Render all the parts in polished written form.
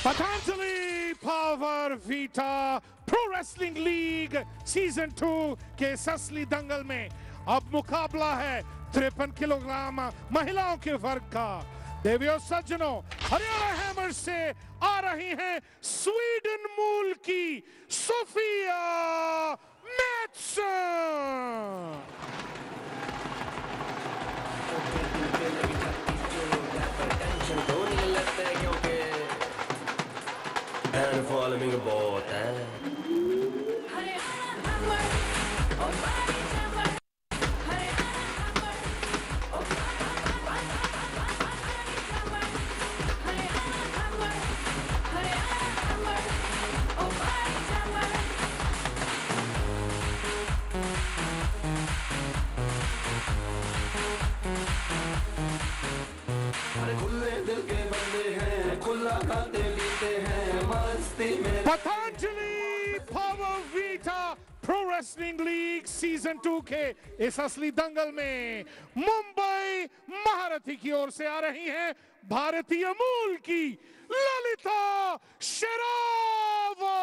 Patanjali power vita pro wrestling league season 2 के इस असली दंगल में अब मुकाबला है 53 किलोग्राम महिलाओं के वर्ग का। देवियों सज्जनों, हरियाणा हैमर से आ रही हैं स्वीडन मूल की Sophia Matheson. Falling about, Patanjali power vita pro wrestling league season 2 के इस असली दंगल में मुंबई महारथी की ओर से आ रही हैं भारतीय मूल की Lalita Sherawat.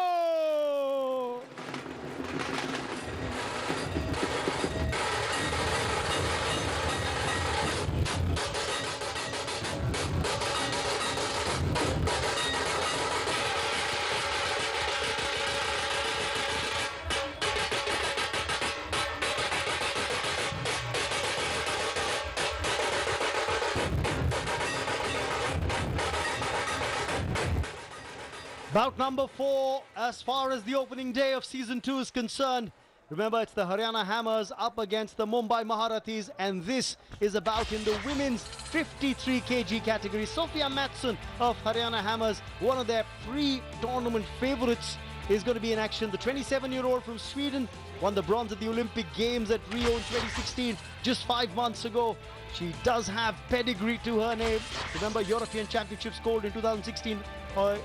Bout number 4 as far as the opening day of season 2 is concerned. Remember, it's the Haryana Hammers up against the Mumbai Maharathis, and this is a bout in the women's 53 kg category. Sophia Mattsson of Haryana Hammers, one of their pre-tournament favourites, is going to be in action. The 27-year-old from Sweden won the bronze at the Olympic Games at Rio in 2016, just 5 months ago. She does have pedigree to her name. Remember, European Championships gold in 2016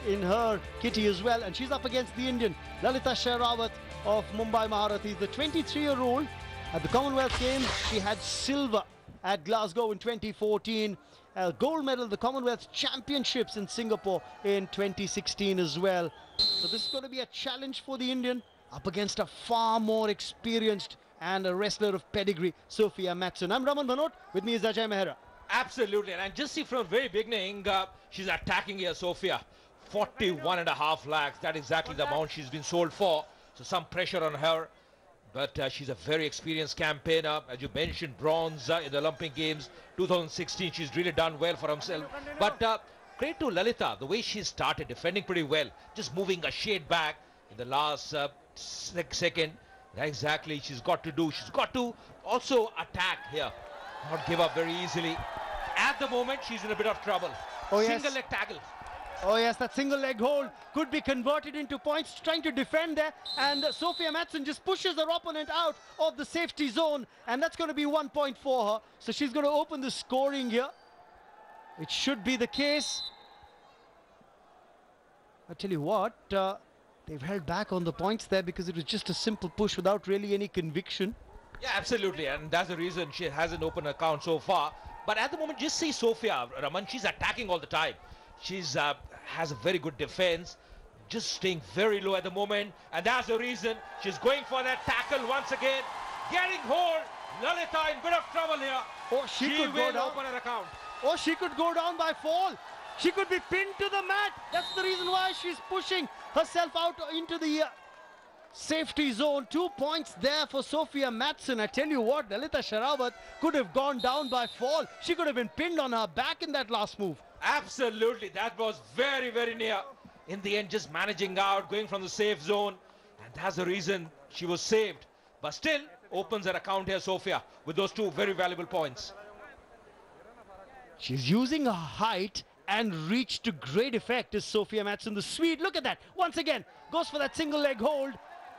in her kitty as well. And she's up against the Indian Lalita Sherawat of Mumbai Maharathis. The 23-year-old at the Commonwealth Games, she had silver at Glasgow in 2014. Gold medal at the Commonwealth Championships in Singapore in 2016 as well. So this is going to be a challenge for the Indian up against a far more experienced and a wrestler of pedigree, Sophia Mattsson. I'm Raman Bhanot, with me is Ajay Mehra. Absolutely, and just see from the very beginning, she's attacking here, Sophia. 41.5 lakhs, that's exactly the amount she's been sold for. So some pressure on her, but she's a very experienced campaigner. As you mentioned, bronze in the Olympic Games 2016. She's really done well for herself. But great to Lalita, the way she started, defending pretty well, just moving a shade back in the last second. Exactly, she's got to do. She's got to also attack here, not give up very easily. At the moment, she's in a bit of trouble. Oh, yes. Single leg tackle. Oh yes, that single leg hold could be converted into points, trying to defend there, and Sophia Mattsson just pushes her opponent out of the safety zone, and that's going to be 1 point for her. So she's going to open the scoring here. It should be the case. I tell you what, they've held back on the points there because it was just a simple push without really any conviction. Yeah, absolutely, and that's the reason she hasn't opened an account so far. But at the moment, just see Sophia, Raman, she's attacking all the time. She's has a very good defense, just staying very low at the moment, and that's the reason she's going for that tackle once again, getting hold. Lalita in bit of trouble here. Oh, she could will go down. open her account. Oh, she could go down by fall. She could be pinned to the mat. That's the reason why she's pushing herself out into the safety zone. 2 points there for Sophia Mattsson. I tell you what, Lalita Sherawat could have gone down by fall. She could have been pinned on her back in that last move. Absolutely, that was very, very near. In the end, just managing out, going from the safe zone, and that's the reason she was saved. But still, opens her account here, Sophia, with those 2 very valuable points. She's using her height and reach to great effect is Sophia Mattsson, the Swede. Look at that. Once again, goes for that single leg hold.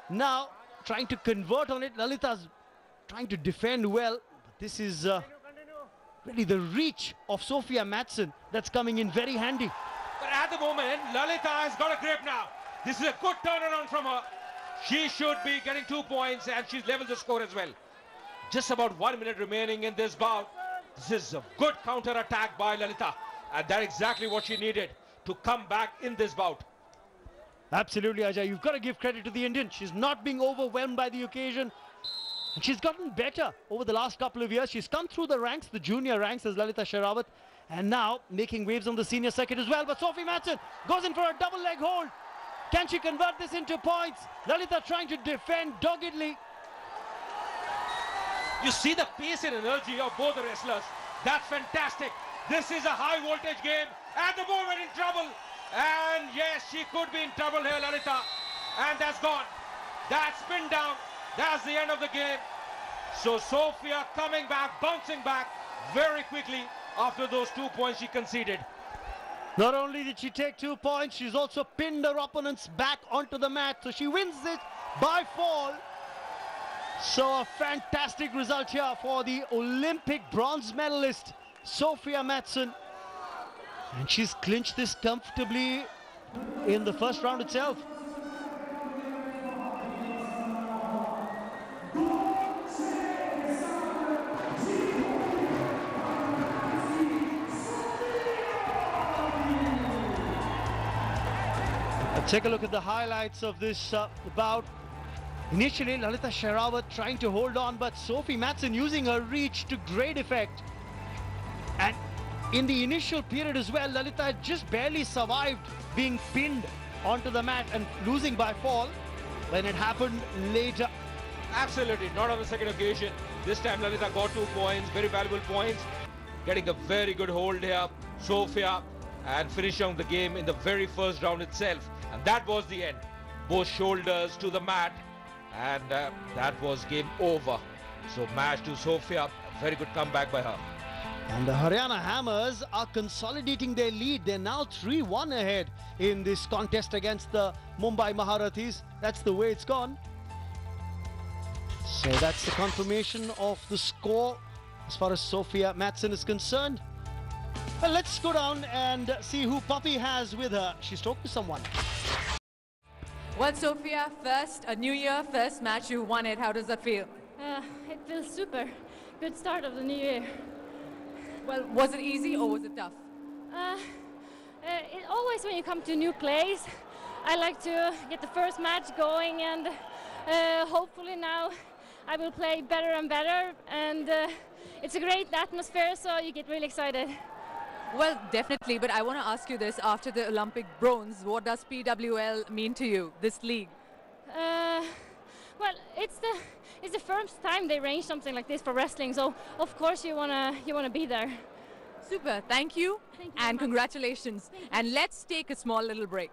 Now, trying to convert on it. Lalita's trying to defend well. But this is really the reach of Sophia Mattsson that's coming in very handy. But at the moment, Lalita has got a grip now. This is a good turnaround from her. She should be getting 2 points, and she's leveled the score as well. Just about 1 minute remaining in this bout. This is a good counter attack by Lalita, and that's exactly what she needed. to come back in this bout. Absolutely, Ajay. You've got to give credit to the Indian. She's not being overwhelmed by the occasion. And she's gotten better over the last couple of years. She's come through the ranks, the junior ranks, as Lalitha Sherawat, and now making waves on the senior circuit as well. But Sophie Matson goes in for a double leg hold. Can she convert this into points? Lalitha trying to defend doggedly. You see the pace and energy of both the wrestlers. That's fantastic. This is a high voltage game. At the moment in trouble. And yes, she could be in trouble here, Lalitha. And that's gone. That's pinned down. That's the end of the game. So Sophia coming back, bouncing back very quickly after those 2 points she conceded. Not only did she take 2 points, she's also pinned her opponents back onto the mat. So she wins it by fall. So a fantastic result here for the Olympic bronze medalist, Sophia Matson. And she's clinched this comfortably in the first round itself. Take a look at the highlights of this bout. Initially, Lalitha Sherawat trying to hold on, but Sophie Matson using her reach to great effect. And in the initial period as well, Lalitha had just barely survived being pinned onto the mat and losing by fall when it happened later. Absolutely, not on the second occasion. This time Lalitha got 2 points, very valuable points. Getting a very good hold here, Sophia, and finishing the game in the very first round itself. And that was the end. Both shoulders to the mat, and that was game over. So match to Sophia, a very good comeback by her. And the Haryana Hammers are consolidating their lead. They're now 3-1 ahead in this contest against the Mumbai Maharathis. That's the way it's gone. So that's the confirmation of the score as far as Sophia Matson is concerned. Well, let's go down and see who Poppy has with her. She's talking to someone. Well, Sophia, a new year, first match, you won it. How does that feel? It feels super. Good start of the new year. Well, was it easy or was it tough? Always when you come to a new place, I like to get the first match going, and hopefully now I will play better and better, and it's a great atmosphere, so you get really excited. Well, definitely, but I want to ask you this. After the Olympic bronze, what does PWL mean to you, this league? Well, it's the first time they arrange something like this for wrestling, so of course you wanna be there. Super, thank you, Thank you and very much. congratulations. And let's take a small little break.